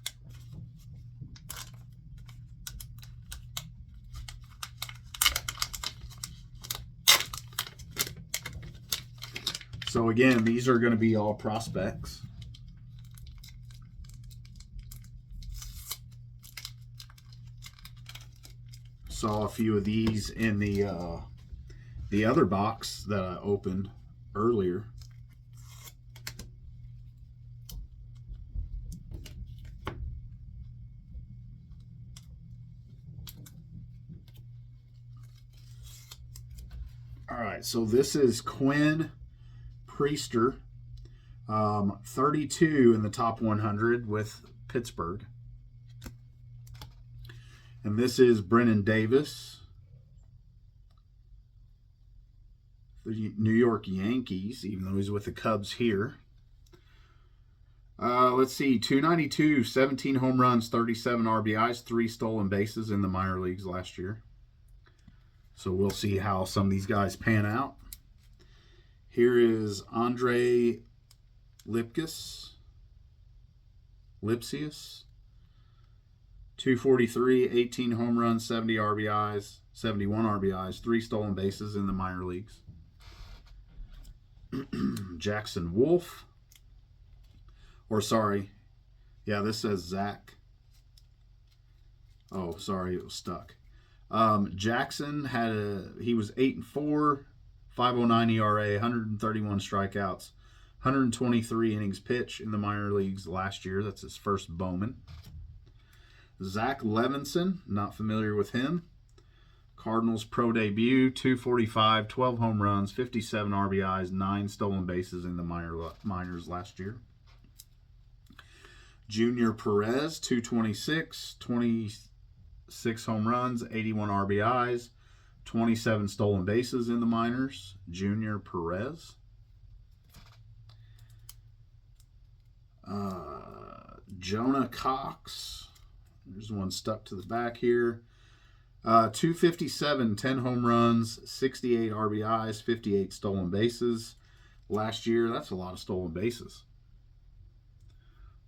So again, these are going to be all prospects. Saw a few of these in the other box that I opened earlier. All right, so this is Quinn Priester, 32 in the top 100 with Pittsburgh. And this is Brennan Davis, the New York Yankees, even though he's with the Cubs here. Let's see, 292, 17 home runs, 37 RBIs, 3 stolen bases in the minor leagues last year. So we'll see how some of these guys pan out. Here is Andre Lipcius, 243, 18 home runs, 70 RBIs, 71 RBIs, 3 stolen bases in the minor leagues. Jackson Wolf, this says Zach. Oh, sorry, it was stuck. Jackson he was 8-4, 5.09 ERA, 131 strikeouts, 123 innings pitched in the minor leagues last year. That's his first Bowman. Zach Levinson, not familiar with him. Cardinals pro debut, 245, 12 home runs, 57 RBIs, 9 stolen bases in the minors last year. Junior Perez, 226, 26 home runs, 81 RBIs, 27 stolen bases in the minors. Junior Perez. Jonah Cox. There's one stuck to the back here. 257, 10 home runs, 68 RBIs, 58 stolen bases. Last year, that's a lot of stolen bases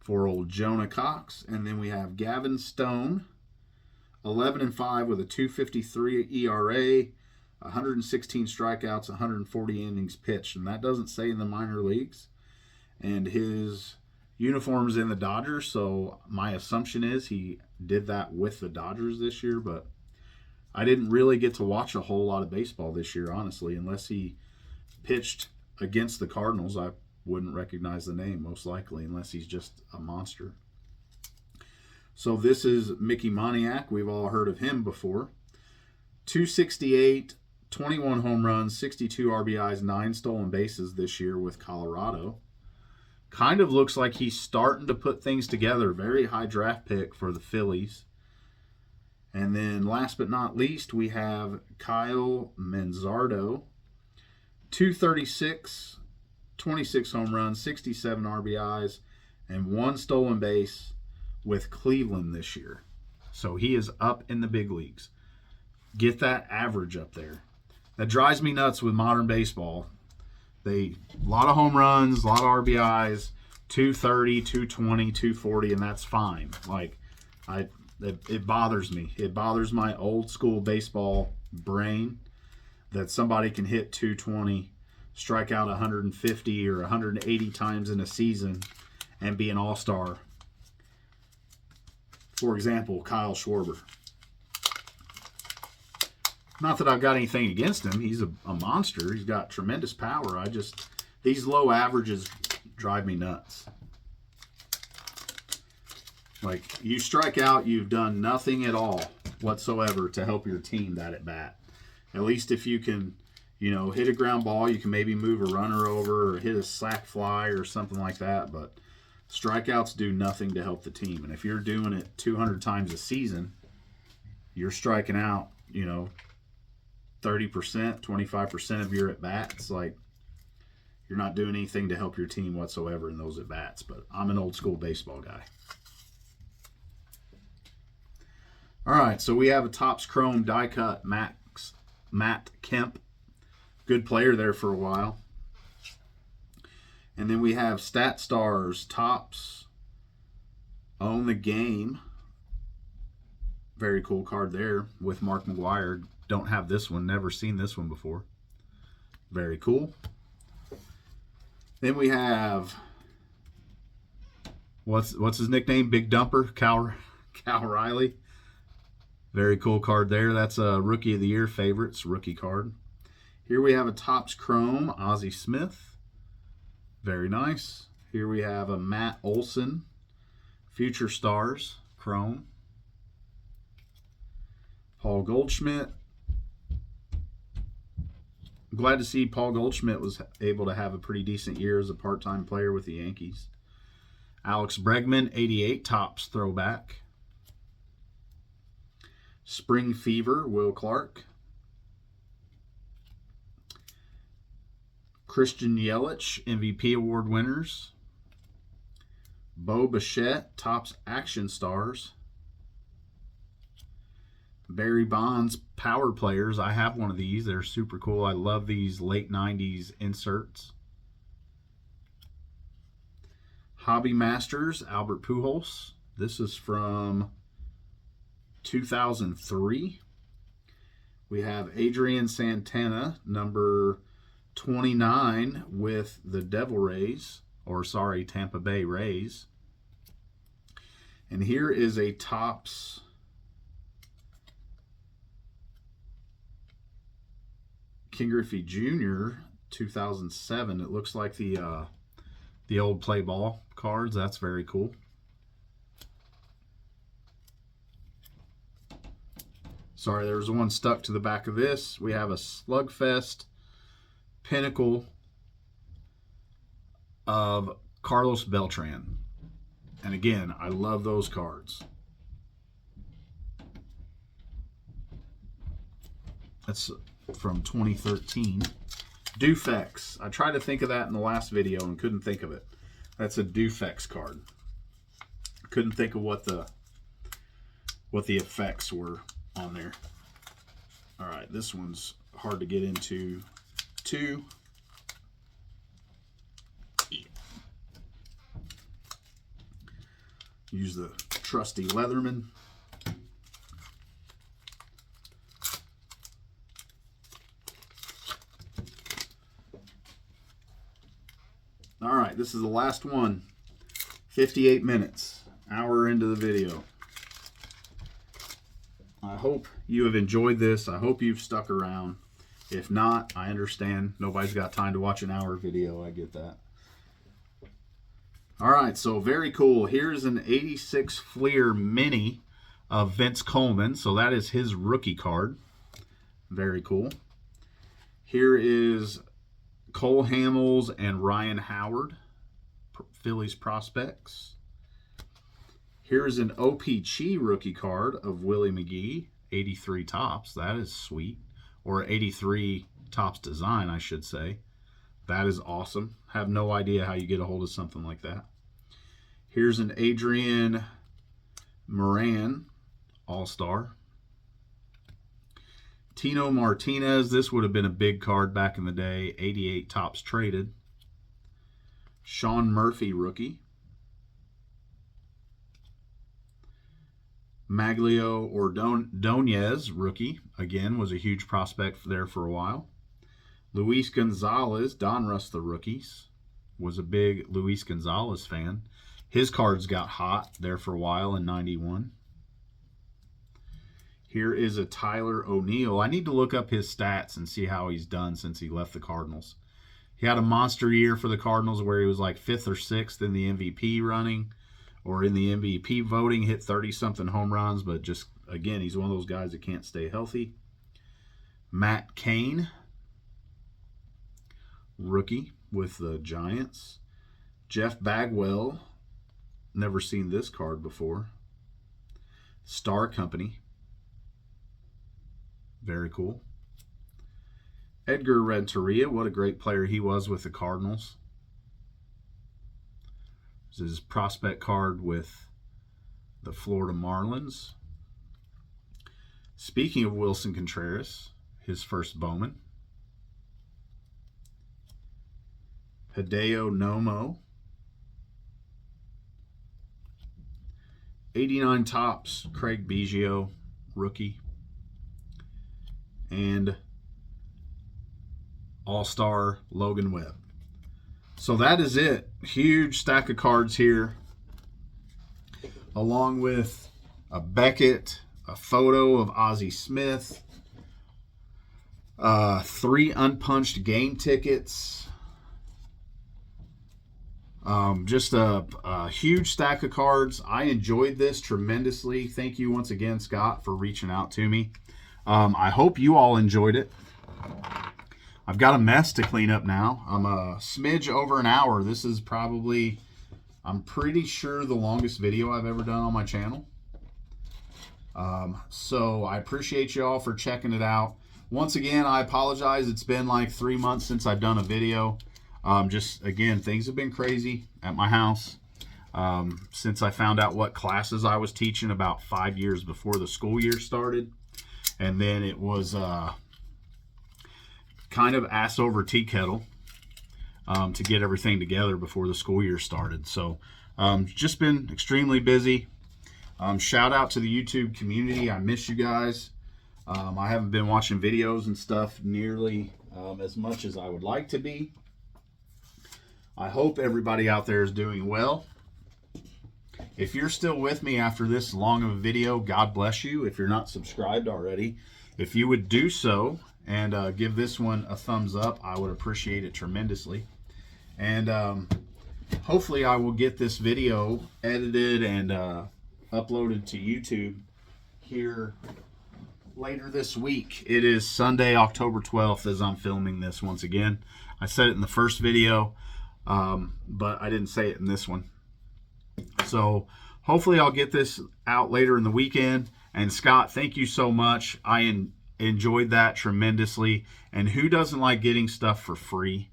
for old Jonah Cox. And then we have Gavin Stone, 11-5 with a 2.53 ERA, 116 strikeouts, 140 innings pitched. And that doesn't say in the minor leagues. And his uniform's in the Dodgers, so my assumption is he did that with the Dodgers this year, but I didn't really get to watch a whole lot of baseball this year, honestly, unless he pitched against the Cardinals. I wouldn't recognize the name, most likely, unless he's just a monster. So this is Mickey Moniak. We've all heard of him before. 268, 21 home runs, 62 RBIs, 9 stolen bases this year with Colorado. Kind of looks like he's starting to put things together. Very high draft pick for the Phillies. And then last but not least, we have Kyle Manzardo. 236, 26 home runs, 67 RBIs, and 1 stolen base with Cleveland this year. So he is up in the big leagues. Get that average up there. That drives me nuts with modern baseball. A lot of home runs, a lot of RBIs, 230, 220, 240, and that's fine. Like, it bothers me. It bothers my old school baseball brain that somebody can hit 220, strike out 150 or 180 times in a season, and be an all-star. For example, Kyle Schwarber. Not that I've got anything against him. He's a monster. He's got tremendous power. These low averages drive me nuts. Like, you strike out, you've done nothing at all whatsoever to help your team that at bat. At least if you can, hit a ground ball, you can maybe move a runner over or hit a sac fly or something like that. But strikeouts do nothing to help the team. And if you're doing it 200 times a season, you're striking out, 30%, 25% of your at-bats. Like, you're not doing anything to help your team whatsoever in those at-bats. But I'm an old school baseball guy. All right, so we have a Topps Chrome die cut Matt Kemp. Good player there for a while. And then we have Stat Stars Topps Own the Game. Very cool card there with Mark McGwire. Don't have this one. Never seen this one before. Very cool. Then we have, what's his nickname? Big Dumper, Cal Riley. Very cool card there. That's a Rookie of the Year favorites rookie card. Here we have a Topps Chrome Ozzie Smith. Very nice. Here we have a Matt Olson Future Stars Chrome. Paul Goldschmidt. I'm glad to see Paul Goldschmidt was able to have a pretty decent year as a part-time player with the Yankees. Alex Bregman, 88 Topps throwback. Spring Fever, Will Clark. Christian Yelich, MVP award winners. Bo Bichette, Topps Action Stars. Barry Bonds, Power Players. I have one of these. They're super cool. I love these late 90s inserts. Hobby Masters, Albert Pujols. This is from 2003. We have Adrian Santana, number 29 with the Tampa Bay Rays. And here is a Topps King Griffey Jr. 2007. It looks like the old play ball cards. That's very cool. Sorry, there's one stuck to the back of this. We have a Slugfest Pinnacle of Carlos Beltran. And again, I love those cards. That's from 2013. Dufex. I tried to think of that in the last video and couldn't think of it. That's a Dufex card. Couldn't think of what the effects were on there. All right, this one's hard to get into too. Use the trusty Leatherman. All right, this is the last one. 58 minutes, hour into the video. I hope you have enjoyed this. I hope you've stuck around. If not, I understand. Nobody's got time to watch an hour video. I get that. All right, so very cool. Here's an 86 Fleer Mini of Vince Coleman. So that is his rookie card. Very cool. Here is Cole Hamels and Ryan Howard, Phillies prospects. Here's an OPC rookie card of Willie McGee, 83 Topps. That is sweet. Or 83 Topps design, I should say. That is awesome. Have no idea how you get a hold of something like that. Here's an Adrian Moran All-Star. Tino Martinez. This would have been a big card back in the day. 88 Topps traded. Sean Murphy, rookie. Maglio Ordonez, rookie. Again, was a huge prospect there for a while. Luis Gonzalez, Donruss, the rookies. Was a big Luis Gonzalez fan. His cards got hot there for a while in 91. Here is a Tyler O'Neill. I need to look up his stats and see how he's done since he left the Cardinals. He had a monster year for the Cardinals where he was like 5th or 6th in the MVP running or in the MVP voting, hit 30-something home runs, but just, again, he's one of those guys that can't stay healthy. Matt Cain, rookie with the Giants. Jeff Bagwell, never seen this card before. Star Company. Very cool. Edgar Renteria, what a great player he was with the Cardinals. This is his prospect card with the Florida Marlins. Speaking of Wilson Contreras, his first Bowman. Hideo Nomo. 89 Topps, Craig Biggio, rookie. And All-Star Logan Webb. So that is it. Huge stack of cards here, along with a Beckett, a photo of Ozzie Smith, 3 unpunched game tickets, just a huge stack of cards. I enjoyed this tremendously. Thank you once again, Scott, for reaching out to me. I hope you all enjoyed it. I've got a mess to clean up now. I'm a smidge over an hour. This is probably, I'm pretty sure, the longest video I've ever done on my channel. So I appreciate you all for checking it out. Once again, I apologize. It's been like 3 months since I've done a video. Just, again, things have been crazy at my house. Since I found out what classes I was teaching about 5 years before the school year started. And then it was kind of ass over tea kettle to get everything together before the school year started. So just been extremely busy. Shout out to the YouTube community. I miss you guys. I haven't been watching videos and stuff nearly as much as I would like to be. I hope everybody out there is doing well. If you're still with me after this long of a video, God bless you. If you're not subscribed already, if you would do so and give this one a thumbs up, I would appreciate it tremendously. And hopefully I will get this video edited and uploaded to YouTube here later this week. It is Sunday, October 12th as I'm filming this once again. I said it in the first video, but I didn't say it in this one. So hopefully I'll get this out later in the weekend. And Scott, thank you so much. I enjoyed that tremendously. And who doesn't like getting stuff for free?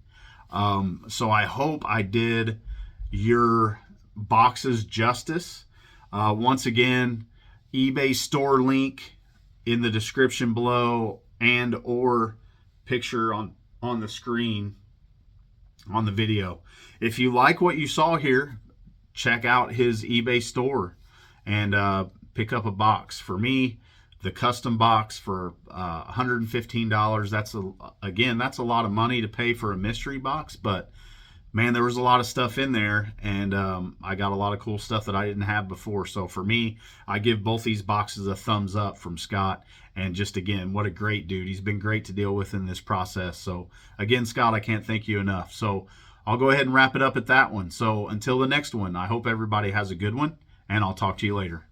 So I hope I did your boxes justice. Once again, eBay store link in the description below and or picture on the screen on the video. If you like what you saw here, check out his eBay store and pick up a box. For me, the custom box for $115, that's a lot of money to pay for a mystery box, but man, there was a lot of stuff in there, and I got a lot of cool stuff that I didn't have before. So for me, I give both these boxes a thumbs up from Scott. And just again, what a great dude. He's been great to deal with in this process. So again, Scott, I can't thank you enough. So I'll go ahead and wrap it up at that one. So until the next one, I hope everybody has a good one, and I'll talk to you later.